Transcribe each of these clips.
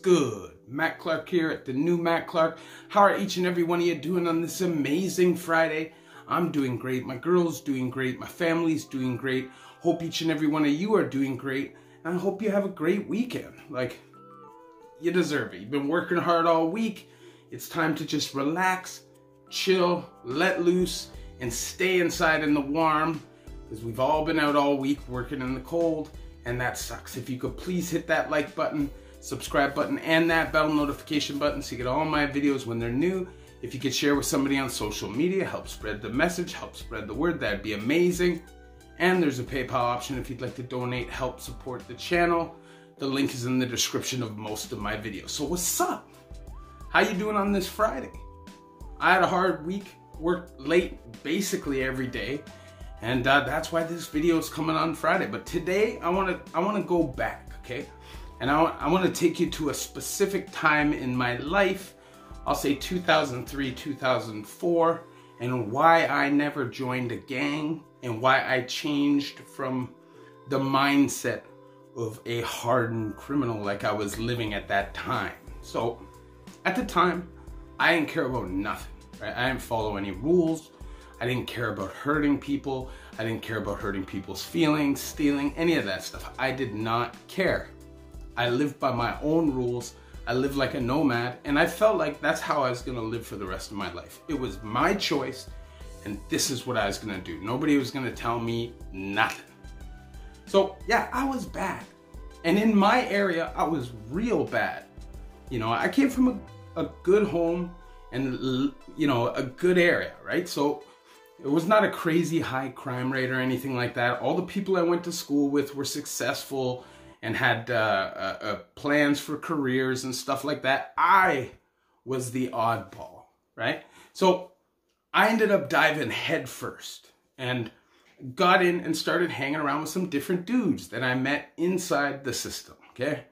good? Matt Clark here at the new Matt Clark. How are each and every one of you doing on this amazing Friday? I'm doing great. My girl's doing great. My family's doing great. Hope each and every one of you are doing great. And I hope you have a great weekend. Like, you deserve it. You've been working hard all week. It's time to just relax, chill, let loose, and stay inside in the warm. Because we've all been out all week working in the cold. And that sucks. If you could please hit that like button, subscribe button, and that bell notification button so you get all my videos when they're new. If you could share with somebody on social media, help spread the message, help spread the word, that'd be amazing. And there's a PayPal option if you'd like to donate, help support the channel. The link is in the description of most of my videos. So what's up? How you doing on this Friday? I had a hard week, worked late basically every day. And that's why this video is coming on Friday. But today I want to go back, okay? And I want to take you to a specific time in my life. I'll say 2003, 2004, and why I never joined a gang and why I changed from the mindset of a hardened criminal like I was living at that time. So at the time, I didn't care about nothing, right? I didn't follow any rules. I didn't care about hurting people. I didn't care about hurting people's feelings, stealing, any of that stuff. I did not care. I lived by my own rules. I lived like a nomad, and I felt like that's how I was gonna live for the rest of my life. It was my choice, and this is what I was gonna do. Nobody was gonna tell me nothing. So yeah, I was bad. And in my area, I was real bad. You know, I came from a good home and, you know, a good area, right? So it was not a crazy high crime rate or anything like that. All the people I went to school with were successful and had plans for careers and stuff like that. I was the oddball, right? So I ended up diving head first and got in and started hanging around with some different dudes that I met inside the system, okay?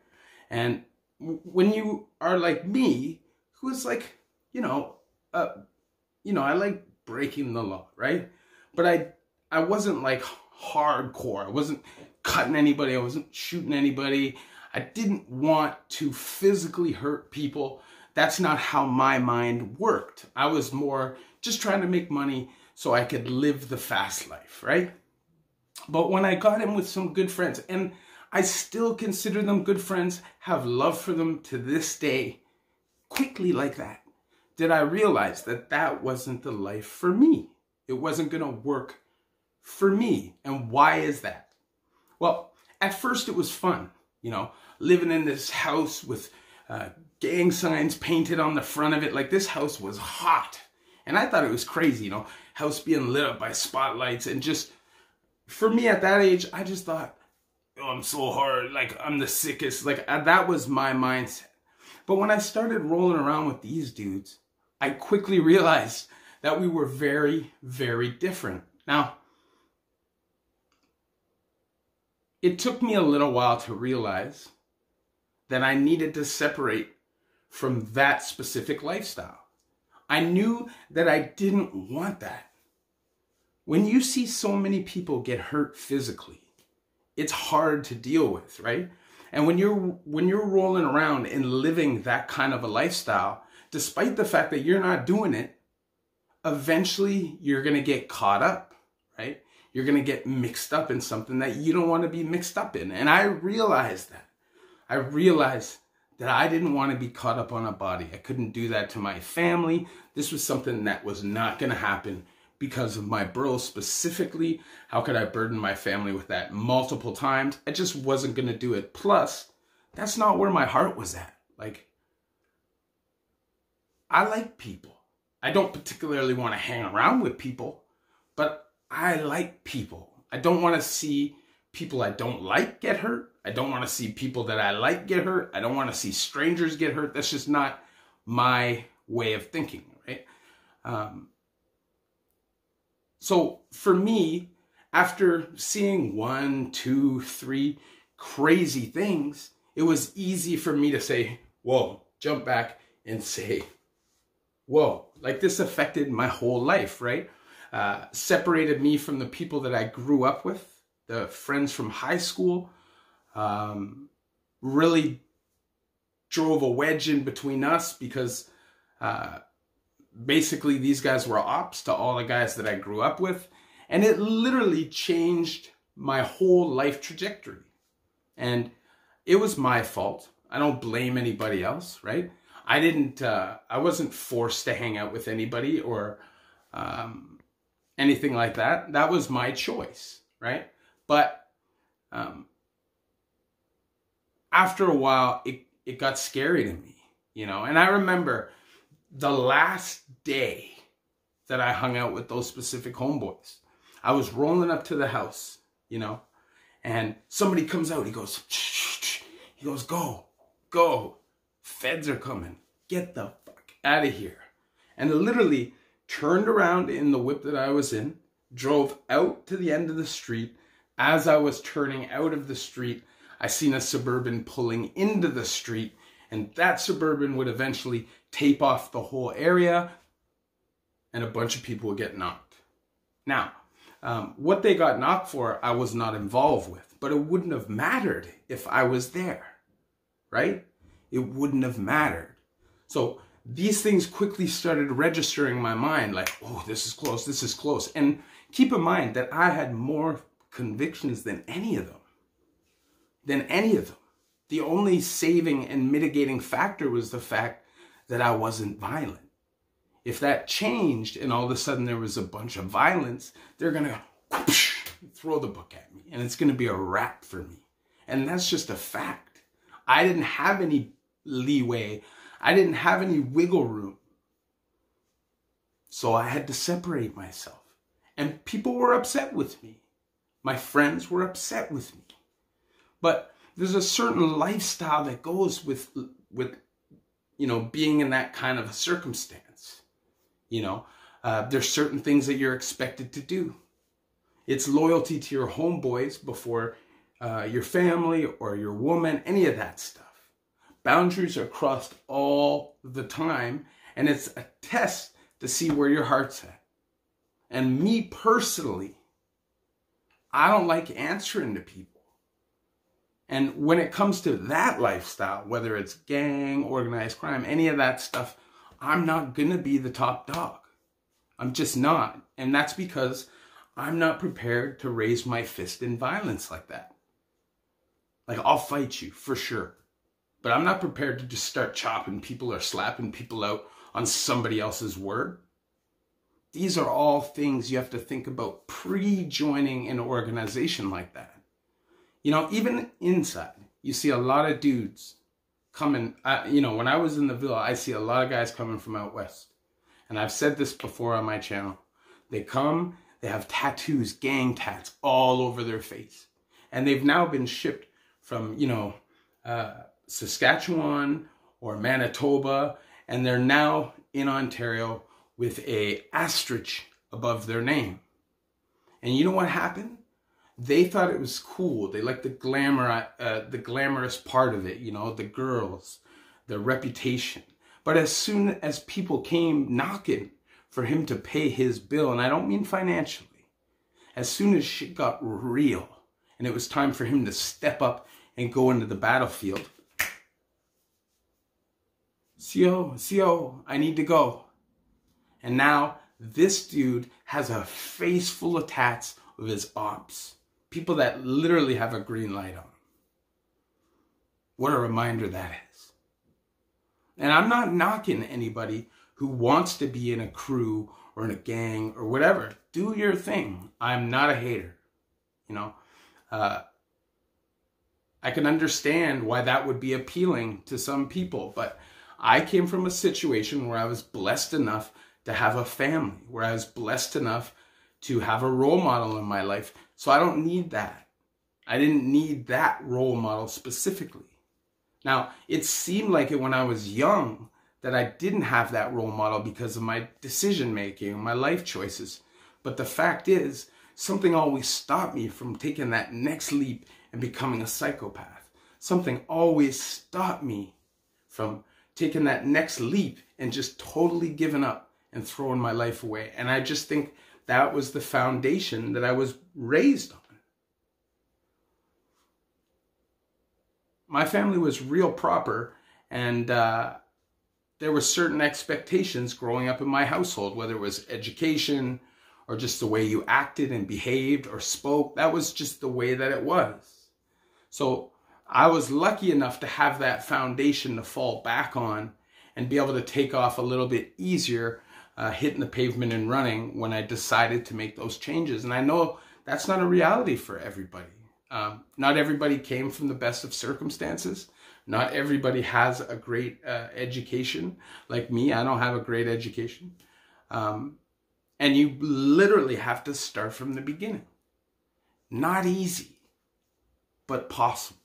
And when you are like me, who is like, I like breaking the law, right? But I wasn't like hardcore. I wasn't cutting anybody. I wasn't shooting anybody. I didn't want to physically hurt people. That's not how my mind worked. I was more just trying to make money so I could live the fast life, right? But when I got in with some good friends, and I still consider them good friends, have love for them to this day, quickly like that, did I realize that that wasn't the life for me. It wasn't gonna work for me. And why is that? Well, at first it was fun, you know, living in this house with gang signs painted on the front of it. Like, this house was hot. And I thought it was crazy, you know, house being lit up by spotlights. And just, for me at that age, I just thought, oh, I'm so hard, like I'm the sickest. Like, that was my mindset. But when I started rolling around with these dudes, I quickly realized that we were very, very different. Now, it took me a little while to realize that I needed to separate from that specific lifestyle. I knew that I didn't want that. When you see so many people get hurt physically, it's hard to deal with, right? And when you're rolling around and living that kind of a lifestyle, despite the fact that you're not doing it, eventually you're going to get caught up, right? You're going to get mixed up in something that you don't want to be mixed up in. And I realized that. I realized that I didn't want to be caught up on a body. I couldn't do that to my family. This was something that was not going to happen because of my bro specifically. How could I burden my family with that multiple times? I just wasn't going to do it. Plus, that's not where my heart was at. Like, I like people. I don't particularly want to hang around with people, but I like people. I don't want to see people I don't like get hurt. I don't want to see people that I like get hurt. I don't want to see strangers get hurt. That's just not my way of thinking, right? So for me, after seeing 1, 2, 3 crazy things, it was easy for me to say, whoa, jump back and say, whoa, like this affected my whole life, right? Separated me from the people that I grew up with, the friends from high school, really drove a wedge in between us because basically these guys were ops to all the guys that I grew up with. And it literally changed my whole life trajectory. And it was my fault. I don't blame anybody else, right? I wasn't forced to hang out with anybody or anything like that. That was my choice, right? But after a while, it got scary to me, you know? And I remember the last day that I hung out with those specific homeboys, I was rolling up to the house, you know, and somebody comes out. He goes, shh. He goes, go. Feds are coming. Get the fuck out of here. And I literally turned around in the whip that I was in, drove out to the end of the street. As I was turning out of the street, I seen a Suburban pulling into the street, and that Suburban would eventually tape off the whole area, and a bunch of people would get knocked. Now, what they got knocked for, I was not involved with, but it wouldn't have mattered if I was there, right? It wouldn't have mattered. So these things quickly started registering in my mind, like, oh, this is close. And keep in mind that I had more convictions than any of them. The only saving and mitigating factor was the fact that I wasn't violent. If that changed and all of a sudden there was a bunch of violence, they're going to whoosh, throw the book at me, and it's going to be a wrap for me. And that's just a fact. I didn't have any leeway. I didn't have any wiggle room. So I had to separate myself. And people were upset with me. My friends were upset with me. But there's a certain lifestyle that goes with you know, being in that kind of a circumstance. You know, there's certain things that you're expected to do. It's loyalty to your homeboys before your family or your woman, any of that stuff. Boundaries are crossed all the time, and it's a test to see where your heart's at. And me personally, I don't like answering to people. And when it comes to that lifestyle, whether it's gang, organized crime, any of that stuff, I'm not going to be the top dog. I'm just not. And that's because I'm not prepared to raise my fist in violence like that. Like, I'll fight you for sure. But I'm not prepared to just start chopping people or slapping people out on somebody else's word. These are all things you have to think about pre-joining an organization like that. You know, even inside, you see a lot of dudes coming. You know, when I was in the Villa, I see a lot of guys coming from out west. And I've said this before on my channel. They come, they have tattoos, gang tats all over their face. And they've now been shipped from, you know, Saskatchewan or Manitoba. And they're now in Ontario with a asterisk above their name. And you know what happened? They thought it was cool. They liked the glamorous part of it, you know, the girls, the reputation. But as soon as people came knocking for him to pay his bill, and I don't mean financially, as soon as shit got real and it was time for him to step up and go into the battlefield, CO, I need to go. And now this dude has a face full of tats of his ops. People that literally have a green light on them. What a reminder that is. And I'm not knocking anybody who wants to be in a crew or in a gang or whatever. Do your thing. I'm not a hater. You know, I can understand why that would be appealing to some people, but I came from a situation where I was blessed enough to have a family, where I was blessed enough to have a role model in my life. So I don't need that. I didn't need that role model specifically. Now, it seemed like it when I was young that I didn't have that role model because of my decision making, my life choices. But the fact is, something always stopped me from taking that next leap and becoming a psychopath. Something always stopped me from taking that next leap and just totally giving up and throwing my life away. And I just think that was the foundation that I was raised on. My family was real proper, And there were certain expectations growing up in my household, whether it was education or just the way you acted and behaved or spoke. That was just the way that it was. So I was lucky enough to have that foundation to fall back on and be able to take off a little bit easier, hitting the pavement and running when I decided to make those changes. And I know that's not a reality for everybody. Not everybody came from the best of circumstances. Not everybody has a great education. Like me, I don't have a great education. And you literally have to start from the beginning. Not easy, but possible.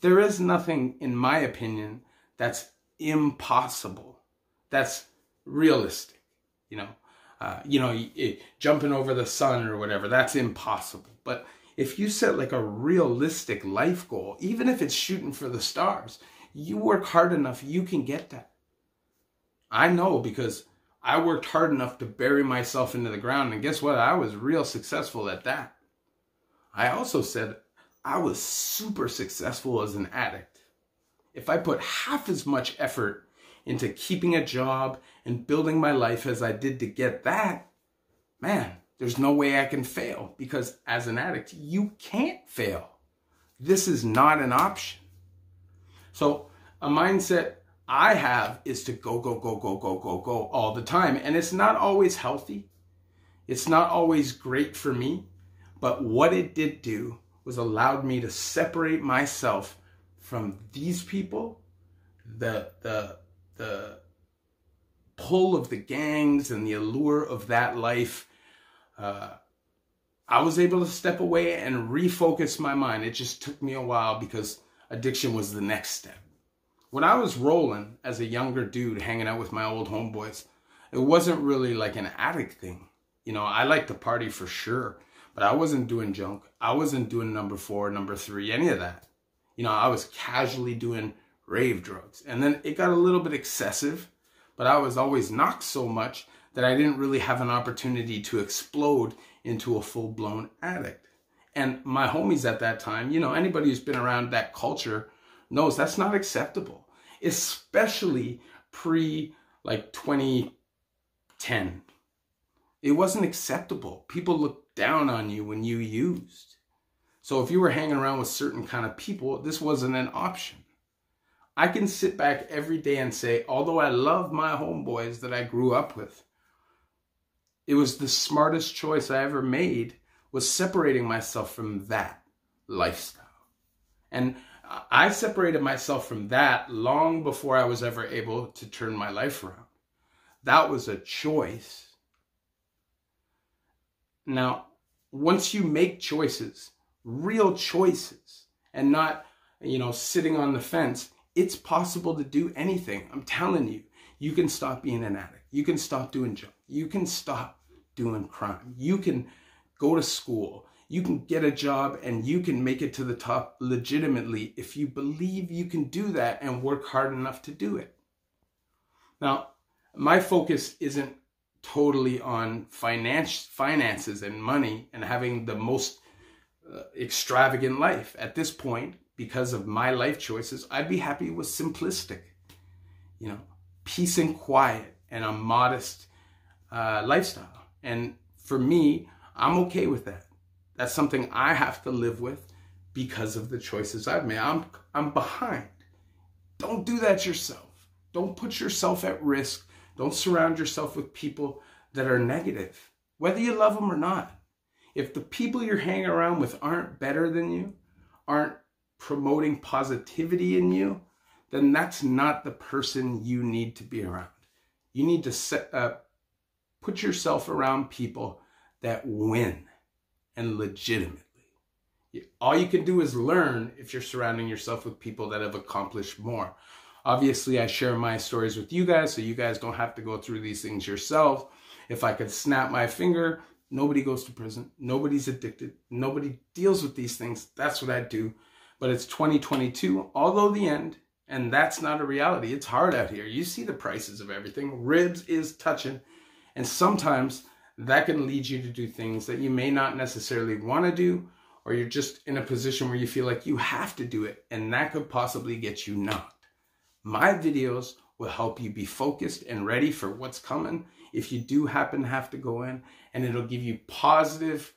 There is nothing, in my opinion, that's impossible. That's realistic. Jumping over the sun or whatever, that's impossible. But if you set like a realistic life goal, even if it's shooting for the stars, you work hard enough, you can get that. I know, because I worked hard enough to bury myself into the ground, and guess what? I was real successful at that. I also said I was super successful as an addict. If I put half as much effort into keeping a job and building my life as I did to get that, man, there's no way I can fail, because as an addict, you can't fail. This is not an option. So a mindset I have is to go, go, go, go, go, go, go all the time. And it's not always healthy. It's not always great for me. But what it did do was allowed me to separate myself from these people, the pull of the gangs and the allure of that life. I was able to step away and refocus my mind. It just took me a while, because addiction was the next step. When I was rolling as a younger dude hanging out with my old homeboys, it wasn't really like an addict thing. I liked to party for sure, but I wasn't doing junk. I wasn't doing number 4, number 3, any of that. I was casually doing rave drugs. And then it got a little bit excessive, but I was always knocked so much that I didn't really have an opportunity to explode into a full-blown addict. And my homies at that time, anybody who's been around that culture knows that's not acceptable, especially pre 2010. It wasn't acceptable. People looked down on you when you used. So if you were hanging around with certain kind of people, this wasn't an option. I can sit back every day and say, although I love my homeboys that I grew up with, it was the smartest choice I ever made, was separating myself from that lifestyle. And I separated myself from that long before I was ever able to turn my life around. That was a choice. Now, once you make choices, real choices, and not, sitting on the fence, it's possible to do anything. I'm telling you, you can stop being an addict. You can stop doing junk. You can stop doing crime. You can go to school. You can get a job, and you can make it to the top legitimately if you believe you can do that and work hard enough to do it. Now, my focus isn't totally on finances and money and having the most extravagant life. At this point, because of my life choices, I'd be happy with simplistic, peace and quiet and a modest lifestyle. And for me, I'm okay with that. That's something I have to live with because of the choices I've made. I'm behind. Don't do that yourself. Don't put yourself at risk. Don't surround yourself with people that are negative, whether you love them or not. If the people you're hanging around with aren't better than you, aren't promoting positivity in you, then that's not the person you need to be around. You need to put yourself around people that win, and legitimately. All you can do is learn if you're surrounding yourself with people that have accomplished more. Obviously, I share my stories with you guys, so you guys don't have to go through these things yourself. If I could snap my finger, nobody goes to prison. Nobody's addicted. Nobody deals with these things. That's what I do. But it's 2022, although the end, and that's not a reality. It's hard out here. You see the prices of everything. Ribs is touching. And sometimes that can lead you to do things that you may not necessarily want to do, or you're just in a position where you feel like you have to do it, and that could possibly get you knocked. My videos will help you be focused and ready for what's coming if you do happen to have to go in, and it'll give you positive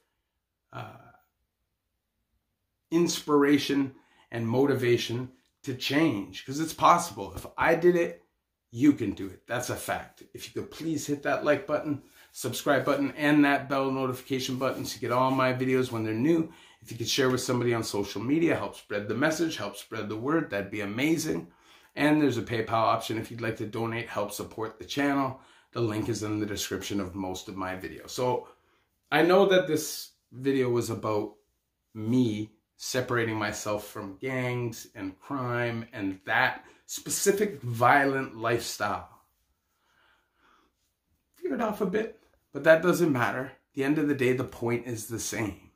inspiration and motivation to change, because it's possible. If I did it, you can do it. That's a fact. If you could please hit that like button, subscribe button, and that bell notification button to get all my videos when they're new. If you could share with somebody on social media, help spread the message, help spread the word, that'd be amazing. And there's a PayPal option if you'd like to donate, help support the channel. The link is in the description of most of my videos. So I know that this video was about me separating myself from gangs and crime and that specific violent lifestyle. Veered off a bit, but that doesn't matter. At the end of the day, the point is the same.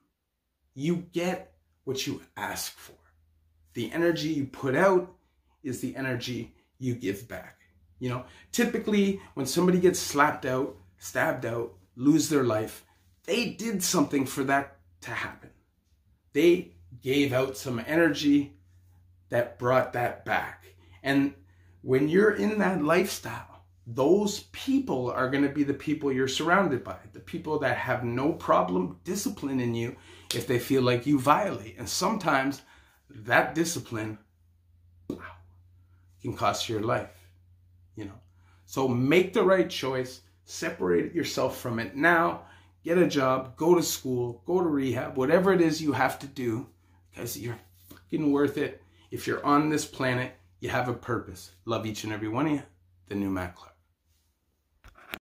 You get what you ask for. The energy you put out is the energy you give back. You know, typically when somebody gets slapped out, stabbed out, lose their life, they did something for that to happen. They gave out some energy that brought that back. And when you're in that lifestyle, those people are going to be the people you're surrounded by, the people that have no problem disciplining you if they feel like you violate. And sometimes that discipline can cost you your life, you know. So make the right choice, separate yourself from it now, get a job, go to school, go to rehab, whatever it is you have to do, because you're fucking worth it. If you're on this planet, you have a purpose. Love each and every one of you. The new Matt Clark.